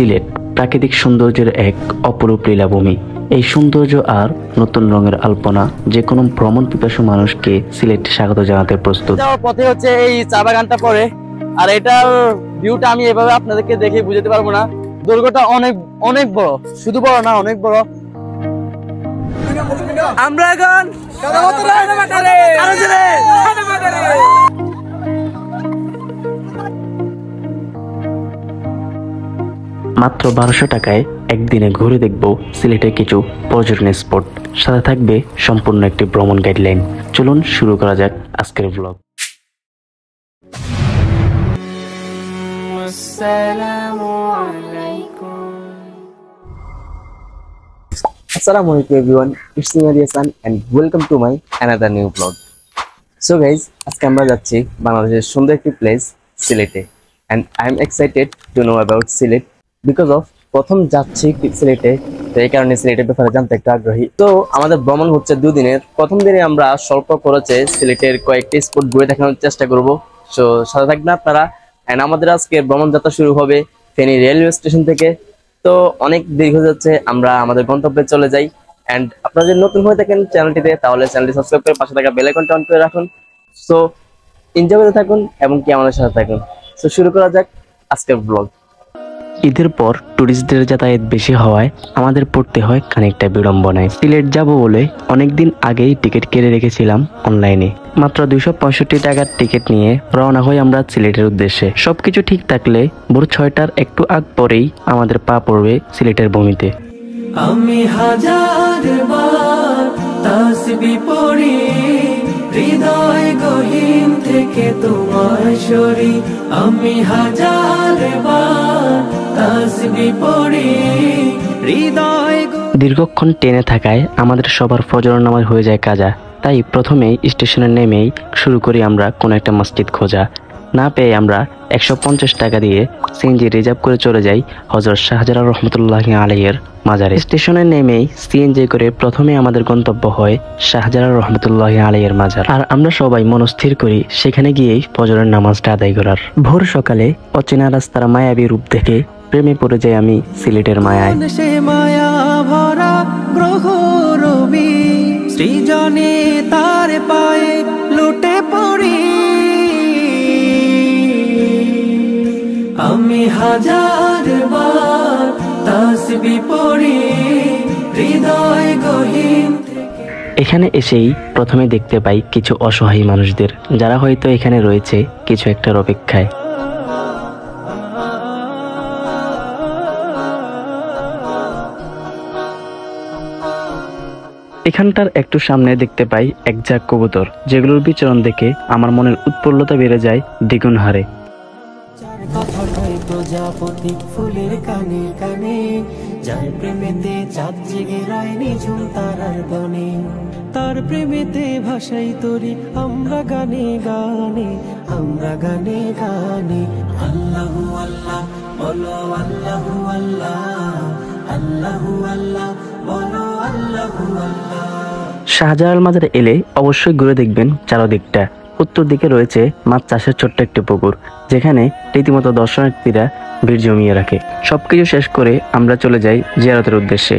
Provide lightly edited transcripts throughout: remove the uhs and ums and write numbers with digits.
সিলেট প্রাকৃতিক সৌন্দর্যের এক অপরূপ লীলাভূমি। এই সৌন্দর্য আর নতুন রঙের আলপনা যে কোনো ভ্রমণ পিপাসু মানুষকে সিলেট স্বাগত জানাতে প্রস্তুত। পথে হচ্ছে এই চা বাগানটা পড়ে, আর এটার ভিউটা আমি এভাবে আপনাদেরকে দেখে বুঝাতে পারবো না। দুর্গটা অনেক অনেক বড়, শুধু বড় না অনেক বড়। আমরা এখন মাত্র 1200 টাকায় একদিনে ঘুরে দেখব সিলেটের কিছু পর্যটন স্পট, সাথে থাকবে সম্পূর্ণ একটি ভ্রমণ গাইডলাইন। চলুন শুরু করা যাক আজকের blog. Assalamu alaikum everyone, it's me Hasan and welcome to my another new vlog. So guys, আজকে আমরা যাচ্ছি বাংলাদেশের সুন্দর একটি প্লেস সিলেটে, and I am excited to know about Sylhet because of প্রথম যাচ্ছি সিলেটে, তো এই কারণে সিলেটের ব্যাপারে জানতে একটু আগ্রহী। তো আমাদের ভ্রমণ হচ্ছে 2 দিনের। প্রথম দিনে আমরা স্বল্প খরচে সিলেটের কয়েকটি স্পট ঘুরে দেখানোর চেষ্টা করব, সো সাথে থাকবেন আপনারা। and আমাদের আজকে ভ্রমণ যাত্রা শুরু হবে ফেনী রেলওয়ে স্টেশন থেকে। তো অনেক দেরি হয়ে যাচ্ছে, আমরা আমাদের গন্তব্যে চলে যাই। এন্ড আপনারা যদি নতুন হয়ে থাকেন চ্যানেলটিতে, তাহলে চ্যানেলটি সাবস্ক্রাইব করে পাশে থাকা বেল আইকনটা অন করে রাখুন। সো এনজয় করতে থাকুন এবং কি আমাদের সাথে থাকুন। সো শুরু করা যাক আজকের ব্লগ। ঈদের পর টুরিস্টদের যাতায়াত বেশি হওয়ায় আমাদের পড়তে হয় খানিকটা বিড়ম্বনায়। সিলেট যাব বলে অনেকদিন আগেই টিকিট কেটে রেখেছিলাম অনলাইনে। মাত্র 265 টাকার টিকিট নিয়ে রওনা হই আমরা সিলেটের উদ্দেশ্যে। সবকিছু ঠিক থাকলে ভোর 6টার একটু আগ পরেই আমাদের পা পড়বে সিলেটের ভূমিতে। আমি হাজারবার তাসবিহ পড়ি, হৃদয় গহীন থেকে তোমার সরি। আমি হাজারবার তাসবিহ পড়ি, হৃদয়। দীর্ঘক্ষণ ট্রেনে থাকায় আমাদের সবার ফজর নামাজ হয়ে যায় কাজা। তাই প্রথমেই স্টেশনে নেমেই শুরু করি আমরা কোনো একটা মসজিদ খোঁজা। না পেয়ে আমরা 150 টাকা দিয়ে সিএনজি রিজার্ভ করে চলে যাই হযরত শাহজালাল রহমতুল্লাহি আলাইহির মাজারে। স্টেশনে নেমেই সিএনজি করে প্রথমে আমাদের গন্তব্য হয় শাহজালাল রহমতুল্লাহি আলাইহির মাজার। আর আমরা সবাই মনস্থির করি সেখানে গিয়েই ফজরের নামাজটা আদায় করার। ভোর সকালে অচেনা রাস্তার মায়াবী রূপ দেখে প্রেমে পড়ে যাই আমি সিলেটের মায়ায়। সে মায়া ভরা গ্রহ রবি, সৃজনে তার পায়ে লুটে পড়ি। আমি হাজারবার তাসবিহ পড়ি, হৃদয় গহীন। এখানে এসেই প্রথমে দেখতে পাই কিছু অসহায় মানুষদের, যারা হয়তো এখানে রয়েছে কিছু একটার অপেক্ষায়। এখানটার একটু সামনে দেখতে পাই এক ঝাঁক কবুতর, যেগুলোর বিচরণ দেখে আমার মনের উৎফুল্লতা বেড়ে যায় দ্বিগুণ হারে। ফুলের কানে কানে যার প্রেমেতে চাঁদ জেগে রয় নিঝুম তারার বনে, তার প্রেমেতে ভাষাই তরি আমরা গানে গানে, আমরা গানে গানে। আল্লাহু আল্লাহ বলো, আল্লাহু আল্লাহ, আল্লাহু আল্লাহ বলো, আল্লাহু আল্লাহ। শাহজালাল মাজারে এলে অবশ্যই ঘুরে দেখবেন চারদিকটা। উত্তর দিকে রয়েছে মাছ চাষের ছোট্ট একটি পুকুর, যেখানে রীতিমতো দর্শনার্থীরা ভিড় জমিয়ে রাখে। সবকিছু শেষ করে আমরা চলে যাই জিয়ারতের উদ্দেশ্যে।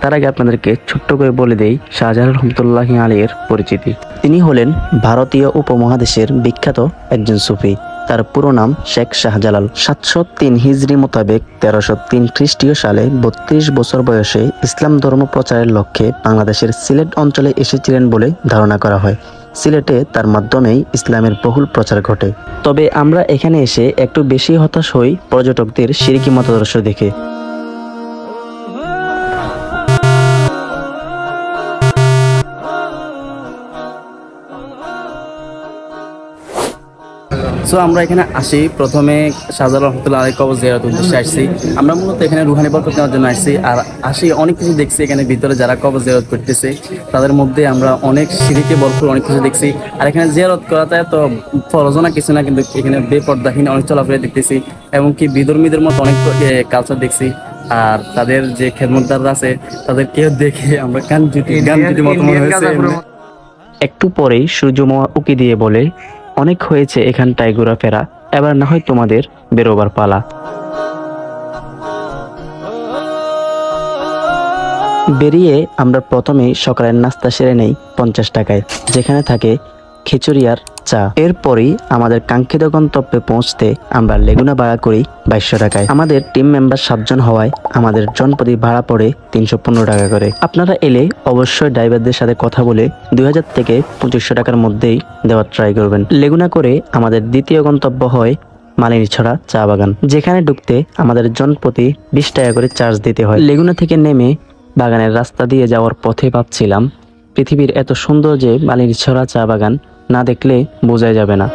তার আগে আপনাদেরকে ছোট্ট করে বলে দেই শাহজালাল রহমতুল্লাহি আলাইহির পরিচিতি। তিনি হলেন ভারতীয় উপমহাদেশের বিখ্যাত একজন সুফি। তার পুরো নাম শেখ শাহজালাল। 703 হিজরি মোতাবেক 1303 খ্রিস্টীয় সালে 32 বছর বয়সে ইসলাম ধর্ম প্রচারের লক্ষ্যে বাংলাদেশের সিলেট অঞ্চলে এসেছিলেন বলে ধারণা করা হয়। সিলেটে তার মাধ্যমেই ইসলামের বহুল প্রচার ঘটে। তবে আমরা এখানে এসে একটু বেশি হতাশ হই পর্যটকদের শিরকি মতাদর্শ দেখে। সো আমরা এখানে আসি, প্রথমে শাহজালাল রহমতুল্লাহ আলাইহি কবর জিয়ারতের উদ্দেশ্যে আসছি। আমরা মূলত এখানে রুহানি বরকত নেওয়ার জন্য আসছি। আর আসি অনেক কিছু দেখছি এখানে ভিতরে যারা কবর জিয়ারত করতেছে, তাদের মধ্যে আমরা অনেক সিঁড়িতে ভরপুর অনেক কিছু দেখছি। আর এখানে জিয়ারত করাতে তো ফরজ না কিছু না, কিন্তু এখানে বেপরদাহীন অনেক চলাফেরা দেখতেছি, এবং কি বিধর্মীদের মতো অনেক কালচার দেখছি। আর তাদের যে খেদমতদাররা আছে তাদেরকে দেখে আমরা গান জুটি মতো মনে হয়েছে। একটু পরেই সূর্য মামা উকি দিয়ে বলে, অনেক হয়েছে এখানটায় ঘোরাফেরা, এবার না হয় তোমাদের বেরোবার পালা। বেরিয়ে আমরা প্রথমেই সকালের নাস্তা সেরে নেই 50 টাকায়, যেখানে থাকে খিচুড়ি আর চা। এরপরই আমাদের কাঙ্ক্ষিত গন্তব্যে পৌঁছতে আমরা লেগুনা ভাড়া করি 2200 টাকায়। আমাদের টিম মেম্বার 7 জন হওয়ায় আমাদের জনপ্রতি ভাড়া পড়ে 315 টাকা করে। আপনারা এলে অবশ্যই ড্রাইভারদের সাথে কথা বলে 2000 থেকে 2500 টাকার মধ্যেই দেওয়ার ট্রাই করবেন। লেগুনা করে আমাদের দ্বিতীয় গন্তব্য হয় মালিনীছড়া চা বাগান, যেখানে ঢুকতে আমাদের জনপ্রতি 20 টাকা করে চার্জ দিতে হয়। লেগুনা থেকে নেমে বাগানের রাস্তা দিয়ে যাওয়ার পথে ভাবছিলাম, পৃথিবীর এত সুন্দর যে মালিনীছড়া চা বাগান না দেখলে বোঝাই যাবে না।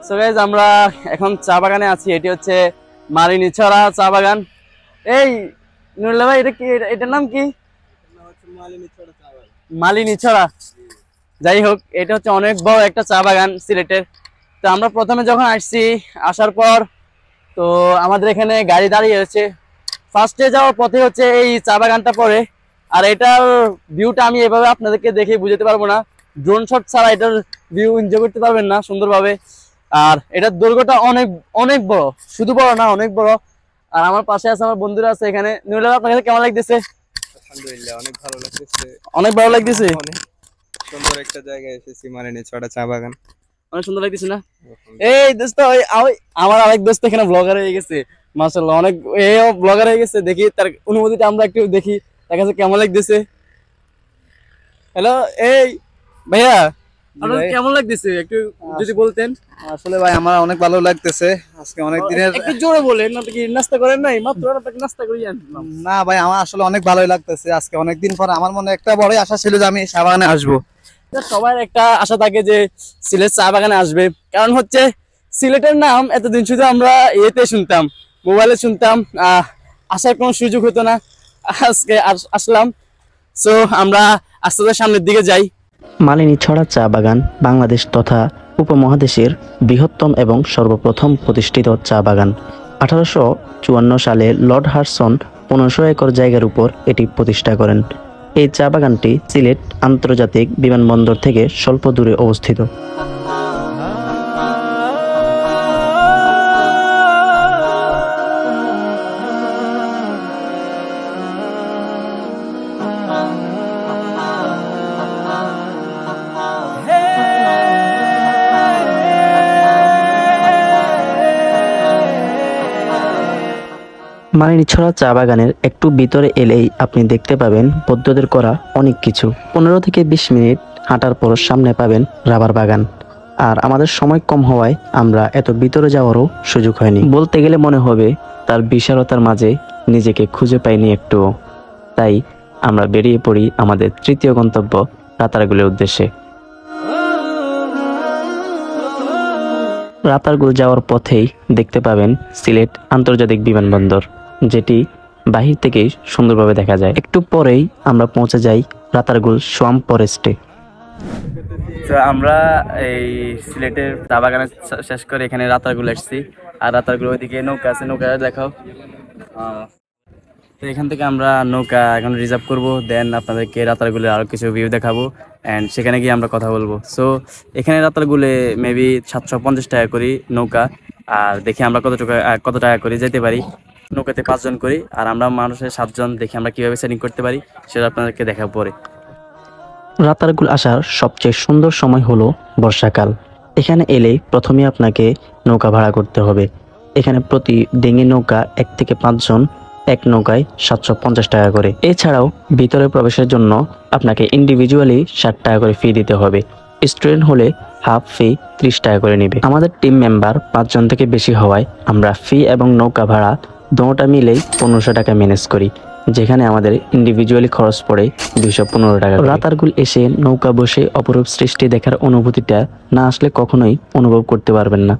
সো গাইস, আমরা এখন চা বাগানে আছি। এটি হচ্ছে মালিনীছড়া চা বাগান। এই নুরুল্লাহ ভাই, এটা কি, এটার নাম কি? মালিনীছড়া। যাই হোক, এটা হচ্ছে অনেক বড় একটা চা বাগান সিলেটের। তো আমরা প্রথমে যখন আসছি, আসার পর তো আমাদের এখানে গাড়ি দাঁড়িয়ে আছে। ফার্স্টে যাওয়ার পথে হচ্ছে এই চা বাগানটা পড়ে। আর এটার ভিউটা আমি এভাবে আপনাদেরকে দেখে বুঝাতে পারবো না, ড্রোন শট ছাড়া এটার ভিউ এনজয় করতে পারবেন না সুন্দরভাবে। আর এটার দৈর্ঘ্যটা অনেক অনেক বড়, শুধু বড় না, অনেক বড়। আর আমার পাশে আছে, আমার বন্ধুরা আছে এখানে। নুরুল্লাহ, আপনার কাছে কেমন লাগতেছে? আলহামদুলিল্লাহ, অনেক ভালো লাগতেছে। অনেক ভালো লাগতেছে। অনেক সুন্দর একটা জায়গায় এসেছি, মালিনীছড়া চা বাগান। অনেক সুন্দর লাগতেছে না? এই দোস্ত, আমার আরেক দোস্ত এখানে ব্লগার হয়ে গেছে, মাশাআল্লাহ, অনেক ব্লগার হয়ে গেছে। দেখি তার অনুভূতিটা আমরা একটু দেখি, তার কাছে কেমন লাগতেছে। হ্যালো, এই ভাইয়া, আপনার কেমন লাগতেছে একটু যদি বলতেন। আসলে ভাই, আমার অনেক ভালো লাগতেছে। আজকে অনেক দিনের, একটু জোরে বলেন না, কি নাস্তা করেন নাই? মাত্র আপনাকে নাস্তা করিয়ে আনলাম। না ভাই, আমার আসলে অনেক ভালোই লাগতেছে। আজকে অনেকদিন পর আমার মনে একটা বড়ই আশা ছিল যে আমি চা বাগানে আসবো। সবার একটা আশা থাকে যে সিলেট চা বাগানে আসবে, কারণ হচ্ছে সিলেটের নাম এতদিন শুধু আমরা ইয়েতে শুনতাম, মোবাইলে শুনতাম, আসার কোনো সুযোগ হতো না। আজকে আসলাম। সো আমরা আস্তে আস্তে সামনের দিকে যাই। মালিনীছড়া চা বাগান বাংলাদেশ তথা উপমহাদেশের বৃহত্তম এবং সর্বপ্রথম প্রতিষ্ঠিত চা বাগান। 1854 সালে লর্ড হার্সন 1500 একর জায়গার উপর এটি প্রতিষ্ঠা করেন। এই চা বাগানটি সিলেট আন্তর্জাতিক বিমানবন্দর থেকে স্বল্প দূরে অবস্থিত। মালিনীছড়া চা বাগানের একটু ভিতরে এলেই আপনি দেখতে পাবেন বৌদ্ধদের করা অনেক কিছু। 15 থেকে 20 মিনিট হাঁটার পর সামনে পাবেন রাবার বাগান। আর আমাদের সময় কম হওয়ায় আমরা এত ভিতরে যাওয়ারও সুযোগ হয়নি। বলতে গেলে মনে হবে তার বিশালতার মাঝে নিজেকে খুঁজে পাইনি একটুও। তাই আমরা বেরিয়ে পড়ি আমাদের তৃতীয় গন্তব্য রাতারগুলের উদ্দেশ্যে। রাতারগুল যাওয়ার পথেই দেখতে পাবেন সিলেট আন্তর্জাতিক বিমানবন্দর, যেটি বাহির থেকেই সুন্দরভাবে দেখা যায়। একটু পরেই আমরা পৌঁছে যাই রাতারগুল সোয়াম্প ফরেস্টে। তো আমরা এই সিলেটের চা বাগানে শেষ করে এখানে রাতারগুল আসছি। আর রাতারগুল ওইদিকে নৌকা আছে, নৌকা দেখাও। তো এখান থেকে আমরা নৌকা এখন রিজার্ভ করব, দেন আপনাদেরকে রাতারগুলের আরও কিছু ভিউ দেখাবো অ্যান্ড সেখানে গিয়ে আমরা কথা বলবো। সো এখানে রাতারগুলে মেবি 750 টাকা করি নৌকা। আর দেখি আমরা কত টাকা করে যেতে পারি। নৌকাতে 5 জন করি, আর আমরা মানুষের 7 জন। দেখি আমরা কিভাবে সেটিং করতে পারি, সেটা আপনাদেরকে দেখাবো পরে। রাতারগুল আসার সবচেয়ে সুন্দর সময় হলো বর্ষাকাল। এখানে এলে প্রথমে আপনাকে নৌকা ভাড়া করতে হবে। এখানে প্রতি ডিঙি নৌকা 1 থেকে 5 জন, এক নৌকায় 750 টাকা করে। এছাড়াও ভিতরে প্রবেশের জন্য আপনাকে ইন্ডিভিজুয়ালি 60 টাকা করে ফি দিতে হবে। স্টুডেন্ট হলে হাফ ফি 30 টাকা করে নেবে। আমাদের টিম মেম্বার 5 জন থেকে বেশি হওয়ায় আমরা ফি এবং নৌকা ভাড়া দুটোটা মিলেই 1500 টাকা ম্যানেজ করি, যেখানে আমাদের ইন্ডিভিজুয়ালি খরচ পড়ে 215 টাকা। রাতারগুল এসে নৌকা বসে অপরূপ সৃষ্টি দেখার অনুভূতিটা না আসলে কখনোই অনুভব করতে পারবেন না।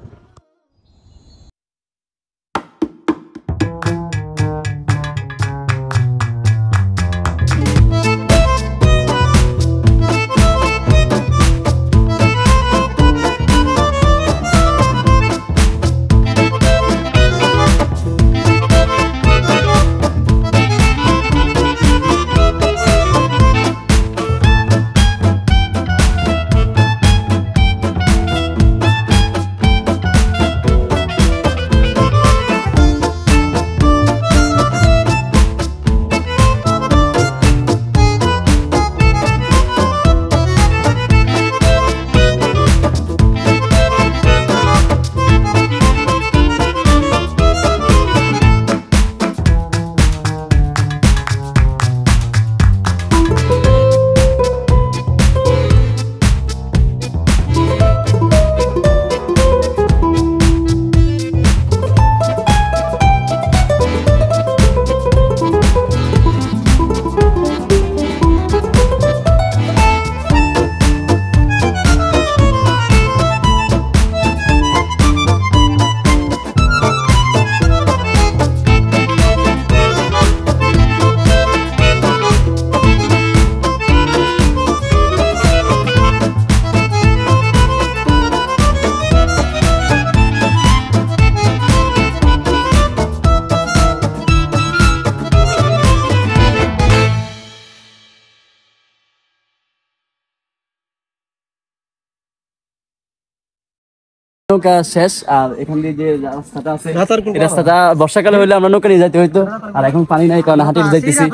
নৌকা শেষ, আর এখান দিয়ে যে রাস্তাটা আছে রাতার গুল এই রাস্তাটা বর্ষাকালে হইলে আমরা নৌকা নিয়ে যাইতে হইতো, আর এখন পানি নাই কারণে হাঁটে যাইতেছি।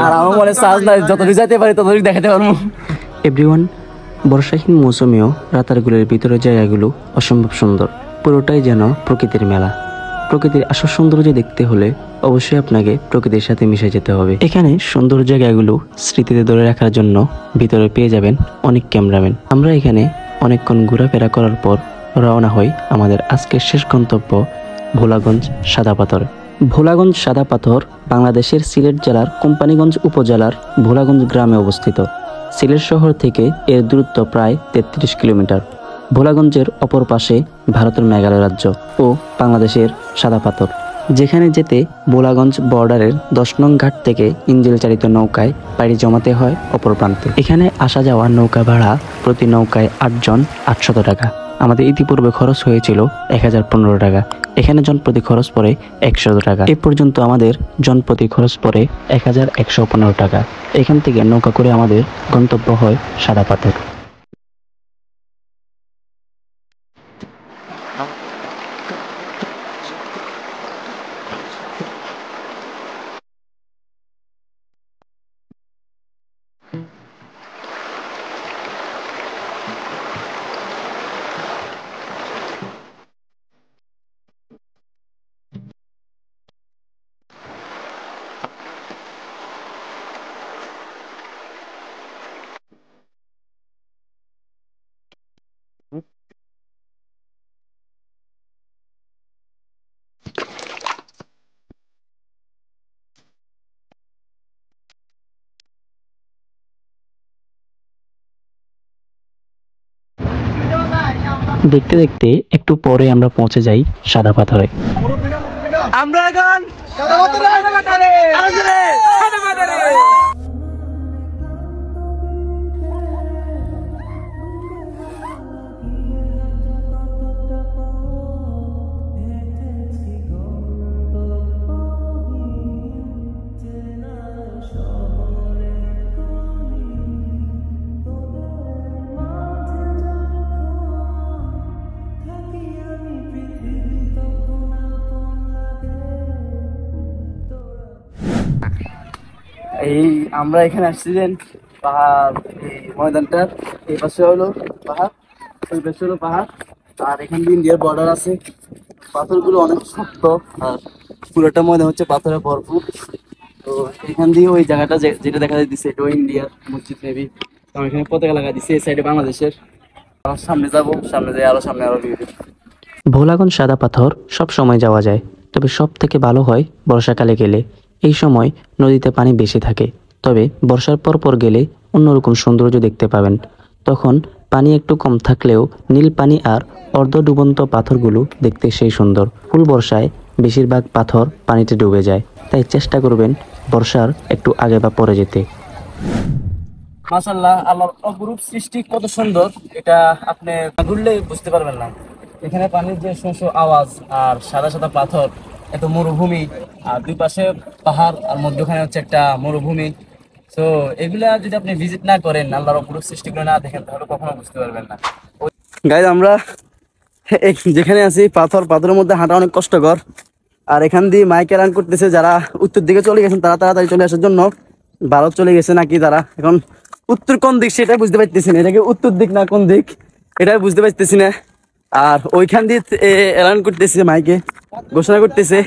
আর আমার মনে চার্জ নাই, যতটুকু যাইতে পারি ততটুকু দেখাতে পারবো। এভরিওয়ান, বর্ষাহীন মৌসুমেও রাতারগুলের ভিতরের জায়গাগুলো অসম্ভব সুন্দর। পুরোটাই যেন প্রকৃতির মেলা। প্রকৃতির আসল সৌন্দর্য দেখতে হলে অবশ্যই আপনাকে প্রকৃতির সাথে মিশে যেতে হবে। এখানে সুন্দর জায়গাগুলো স্মৃতিতে ধরে রাখার জন্য ভিতরে পেয়ে যাবেন অনেক ক্যামেরাম্যান। আমরা এখানে অনেকক্ষণ ঘোরাফেরা করার পর রওনা হই আমাদের আজকের শেষ গন্তব্য ভোলাগঞ্জ সাদা পাথর। ভোলাগঞ্জ সাদা পাথর বাংলাদেশের সিলেট জেলার কোম্পানীগঞ্জ উপজেলার ভোলাগঞ্জ গ্রামে অবস্থিত। সিলেট শহর থেকে এর দূরত্ব প্রায় 33 কিলোমিটার। ভোলাগঞ্জের অপর পাশে ভারতের মেঘালয় রাজ্য ও বাংলাদেশের সাদা পাথর, যেখানে যেতে ভোলাগঞ্জ বর্ডারের 10 নং ঘাট থেকে ইঞ্জিল চালিত নৌকায় পাড়ি জমাতে হয় অপর প্রান্তে। এখানে আসা যাওয়ার নৌকা ভাড়া প্রতি নৌকায় 8 জন 800 টাকা। আমাদের ইতিপূর্বে খরচ হয়েছিল 1015 টাকা। এখানে জনপ্রতি খরচ পড়ে 100 টাকা। এ পর্যন্ত আমাদের জনপ্রতি খরচ পড়ে 1115 টাকা। এখান থেকে নৌকা করে আমাদের গন্তব্য হয় সাদা পাথর। দেখতে দেখতে একটু পরে আমরা পৌঁছে যাই সাদা পাথরে। এই আমরা এখানে আসছি যে পাহাড়, এই ময়দানটার এই পাশে হলো পাহাড়, ওই পাশে হলো পাহাড়, আর এখান দিয়ে ইন্ডিয়ার বর্ডার আছে। পাথরগুলো অনেক শক্ত, আর পুরোটা ময়দান হচ্ছে পাথরে ভরপুর। তো এখান দিয়ে ওই জায়গাটা যেটা দেখা যাচ্ছে এটা ইন্ডিয়ার মসজিদ মেবি। কারণ এখানে পতাকা লাগা দিচ্ছে, এই সাইডে বাংলাদেশের। সামনে যাবো, সামনে যাই আরো সামনে আরো ভিডিও। ভোলাগঞ্জ সাদা পাথর সব সময় যাওয়া যায়, তবে সব থেকে ভালো হয় বর্ষাকালে গেলে। এই সময় নদীতে পানি বেশি থাকে, তবে বর্ষার পর গেলে অন্যরকম সৌন্দর্য দেখতে পাবেন। তখন পানি একটু কম থাকলেও নীল পানি আর অর্ধ ডুবন্ত পাথরগুলো দেখতে সেই সুন্দর। ফুল বর্ষায় বেশিরভাগ পাথর পানিতে ডুবে যায়, তাই চেষ্টা করবেন বর্ষার একটু আগে বা পরে যেতে। মাশাআল্লাহ, আল্লাহর অপরূপ সৃষ্টি কত সুন্দর, এটা আপনি ঘুরলে বুঝতে পারবেন না। এখানে পানির যে শো শো আওয়াজ, আর সাদা সাদা পাথর, এত মরুভূমি, আর দুই পাশে পাহাড়, আর মধ্যখানে হচ্ছে একটা মরুভূমি। তো এগুলা যদি আপনি ভিজিট না করেন, আল্লাহর অপরূপ সৃষ্টিগুলো না দেখেন, তাহলে কখনো বুঝতে পারবেন না। গাইজ, আমরা যেখানে আছি পাথরের মধ্যে হাঁটা অনেক কষ্টকর। আর এখান দিয়ে মাইকে রান করতেছে, যারা উত্তর দিকে চলে গেছেন তারা তাড়াতাড়ি চলে আসার জন্য। ভারত চলে গেছে নাকি তারা, এখন উত্তর কোন দিক সেটা বুঝতে পারতেছি না, এটাকে উত্তর দিক না কোন দিক এটা বুঝতে পারতেছি না। আর ওইখান দিয়ে এলান করতেছে, মাইকে ঘোষণা করতেছে,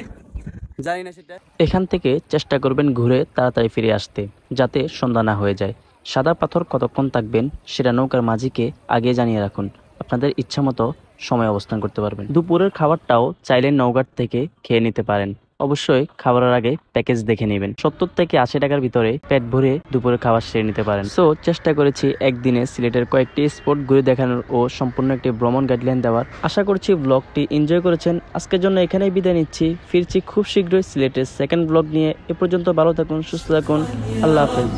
জানি না সেটা। এখান থেকে চেষ্টা করবেন ঘুরে তাড়াতাড়ি ফিরে আসতে, যাতে সন্ধ্যা না হয়ে যায়। সাদা পাথর কতক্ষণ থাকবেন সেটা নৌকার মাঝিকে আগে জানিয়ে রাখুন, আপনাদের ইচ্ছা মতো সময় অবস্থান করতে পারবেন। দুপুরের খাবারটাও চাইলে নৌকার থেকে খেয়ে নিতে পারেন। অবশ্যই খাবারের আগে প্যাকেজ দেখে নেবেন। 70 থেকে 80 টাকার ভিতরে পেট ভরে দুপুরে খাবার সেরে নিতে পারেন। সো চেষ্টা করেছি একদিনে সিলেটের কয়েকটি স্পট ঘুরে দেখানোর ও সম্পূর্ণ একটি ভ্রমণ গাইডলাইন দেওয়ার। আশা করছি ব্লগটি এনজয় করেছেন। আজকের জন্য এখানেই বিদায় নিচ্ছি, ফিরছি খুব শীঘ্রই সিলেটের সেকেন্ড ব্লগ নিয়ে। এ পর্যন্ত ভালো থাকুন, সুস্থ থাকুন, আল্লাহ হাফেজ।